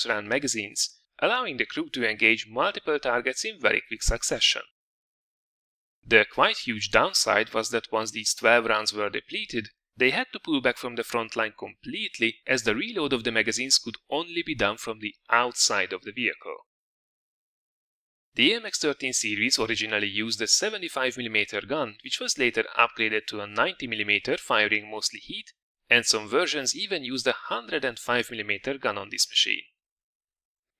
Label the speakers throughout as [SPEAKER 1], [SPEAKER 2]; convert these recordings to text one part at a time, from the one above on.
[SPEAKER 1] 6-round magazines, allowing the crew to engage multiple targets in very quick succession. The quite huge downside was that once these 12 rounds were depleted, they had to pull back from the front line completely, as the reload of the magazines could only be done from the outside of the vehicle. The AMX-13 series originally used a 75mm gun, which was later upgraded to a 90mm firing mostly heat, and some versions even used a 105mm gun on this machine.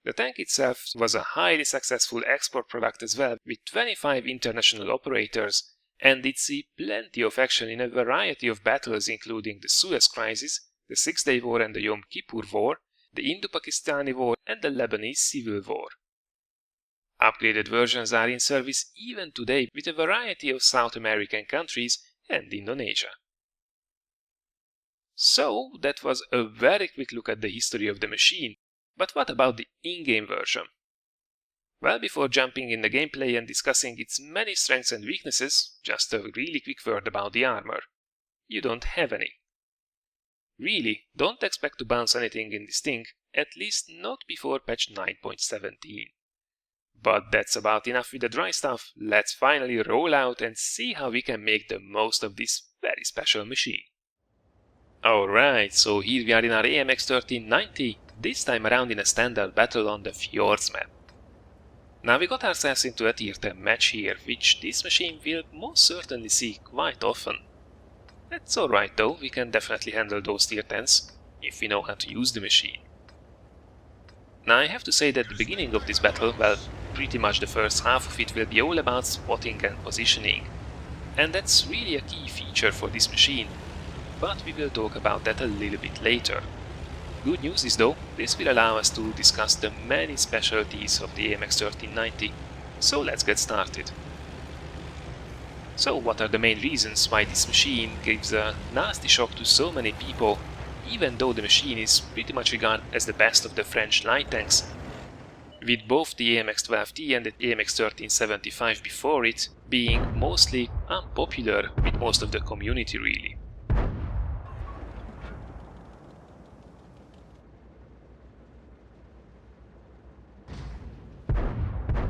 [SPEAKER 1] The tank itself was a highly successful export product as well, with 25 international operators, and did see plenty of action in a variety of battles including the Suez Crisis, the Six-Day War and the Yom Kippur War, the Indo-Pakistani War and the Lebanese Civil War. Upgraded versions are in service even today with a variety of South American countries and Indonesia. So that was a very quick look at the history of the machine, but what about the in-game version? Well, before jumping in the gameplay and discussing its many strengths and weaknesses, just a really quick word about the armor. You don't have any. Really, don't expect to bounce anything in this thing, at least not before patch 9.17. But that's about enough with the dry stuff. Let's finally roll out and see how we can make the most of this very special machine. Alright, so here we are in our AMX 1390, this time around in a standard battle on the Fjords map. Now we got ourselves into a tier 10 match here, which this machine will most certainly see quite often. That's alright though, we can definitely handle those tier 10s, if we know how to use the machine. Now I have to say that the beginning of this battle, well, pretty much the first half of it will be all about spotting and positioning. And that's really a key feature for this machine, but we will talk about that a little bit later. Good news is though, this will allow us to discuss the many specialties of the AMX 1390, so let's get started. So what are the main reasons why this machine gives a nasty shock to so many people, even though the machine is pretty much regarded as the best of the French light tanks, with both the AMX 12T and the AMX 1375 before it being mostly unpopular with most of the community really.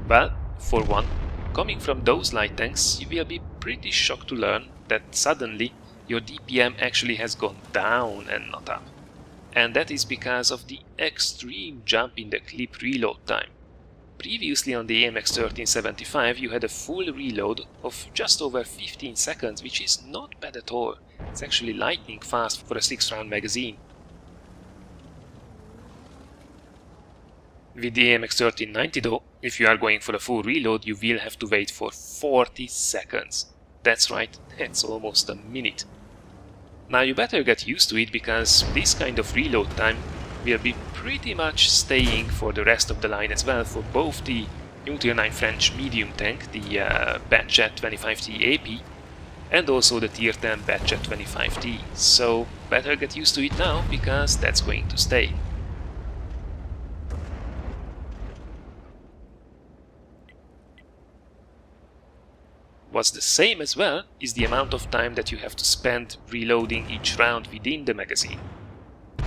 [SPEAKER 1] Well, for one, coming from those light tanks, you will be pretty shocked to learn that suddenly your DPM actually has gone down and not up. And that is because of the extreme jump in the clip reload time. Previously on the AMX 1375 you had a full reload of just over 15 seconds, which is not bad at all. It's actually lightning fast for a 6-round magazine. With the AMX 1390 though, if you are going for a full reload, you will have to wait for 40 seconds. That's right, that's almost a minute. Now you better get used to it, because this kind of reload time will be pretty much staying for the rest of the line as well, for both the new Tier 9 French medium tank, the Batjet 25T AP, and also the Tier 10 Batjet 25T. So better get used to it now, because that's going to stay. What's the same as well is the amount of time that you have to spend reloading each round within the magazine.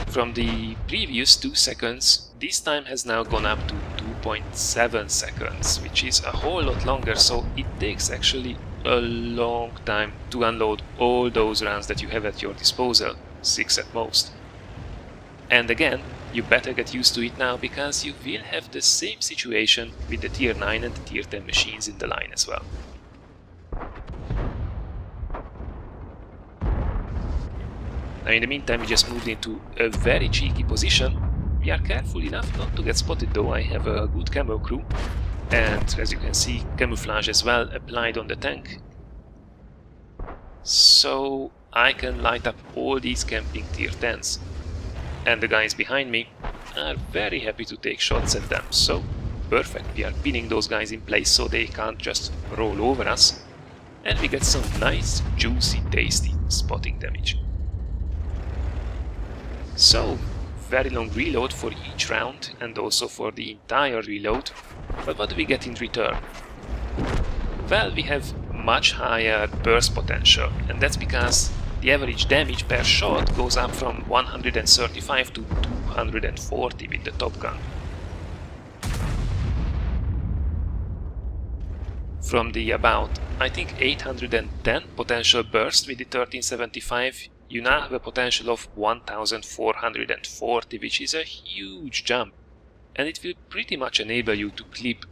[SPEAKER 1] From the previous 2 seconds, this time has now gone up to 2.7 seconds, which is a whole lot longer, so it takes actually a long time to unload all those rounds that you have at your disposal, 6 at most. And again, you better get used to it now, because you will have the same situation with the Tier 9 and the Tier 10 machines in the line as well. Now in the meantime we just moved into a very cheeky position. We are careful enough not to get spotted though. I have a good camo crew, and as you can see, camouflage as well applied on the tank. So I can light up all these camping tier 10s. And the guys behind me are very happy to take shots at them. So perfect, we are pinning those guys in place so they can't just roll over us. And we get some nice, juicy, tasty spotting damage. So, very long reload for each round and also for the entire reload. But what do we get in return? Well, we have much higher burst potential, and that's because the average damage per shot goes up from 135 to 240 with the Top Gun. From the about, I think 810 potential burst with the 1375, you now have a potential of 1440, which is a huge jump. And it will pretty much enable you to clip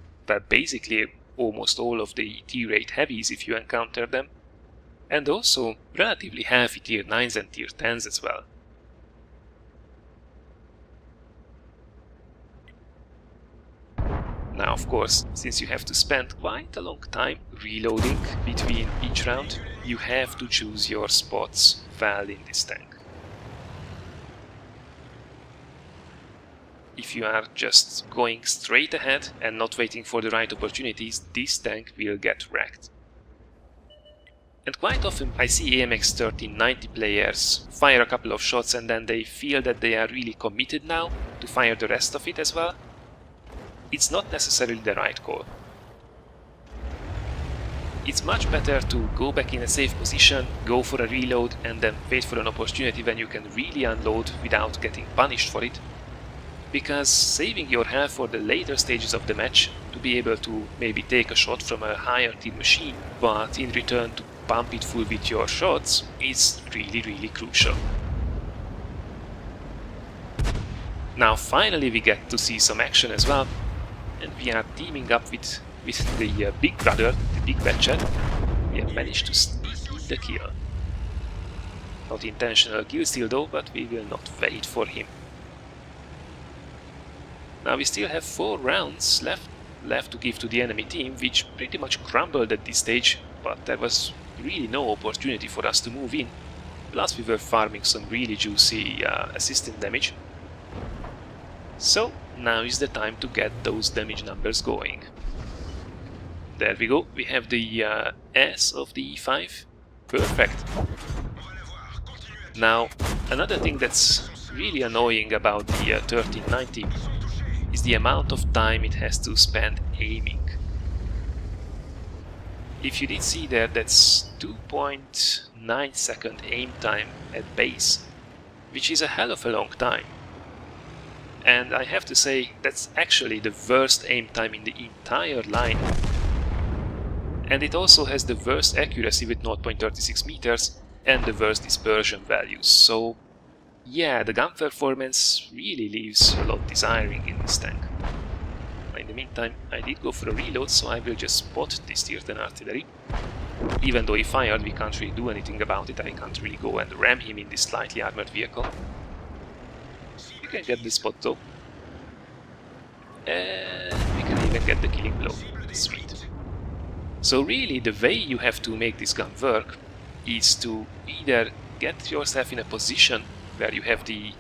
[SPEAKER 1] basically almost all of the tier 8 heavies if you encounter them. And also relatively healthy tier 9s and tier 10s as well. Now, of course, since you have to spend quite a long time reloading between each round, you have to choose your spots well in this tank. If you are just going straight ahead and not waiting for the right opportunities, this tank will get wrecked. And quite often I see AMX 1390 players fire a couple of shots and then they feel that they are really committed now to fire the rest of it as well. It's not necessarily the right call. It's much better to go back in a safe position, go for a reload and then wait for an opportunity when you can really unload without getting punished for it. Because saving your health for the later stages of the match to be able to maybe take a shot from a higher tier machine, but in return to pump it full with your shots is really crucial. Now finally we get to see some action as well, and we are teaming up with the big brother, the big Betcher. We have managed to sneak in the kill. Not intentional kill steal though, but we will not wait for him. Now we still have 4 rounds left to give to the enemy team, which pretty much crumbled at this stage, but there was really no opportunity for us to move in. Plus we were farming some really juicy assistant damage. So now is the time to get those damage numbers going. There we go, we have the S of the E5. Perfect. Now another thing that's really annoying about the 1390 is the amount of time it has to spend aiming. If you did see there, that's 2.9 second aim time at base, which is a hell of a long time. And I have to say, that's actually the worst aim time in the entire line. And it also has the worst accuracy with 0.36 meters and the worst dispersion values. So yeah, the gun performance really leaves a lot desiring in this tank. In the meantime, I did go for a reload, so I will just spot this tier 10 artillery. Even though he fired, we can't really do anything about it. I can't really go and ram him in this slightly armored vehicle. We can get the spot though. And we can even get the killing blow. Sweet. So really, the way you have to make this gun work is to either get yourself in a position where you have the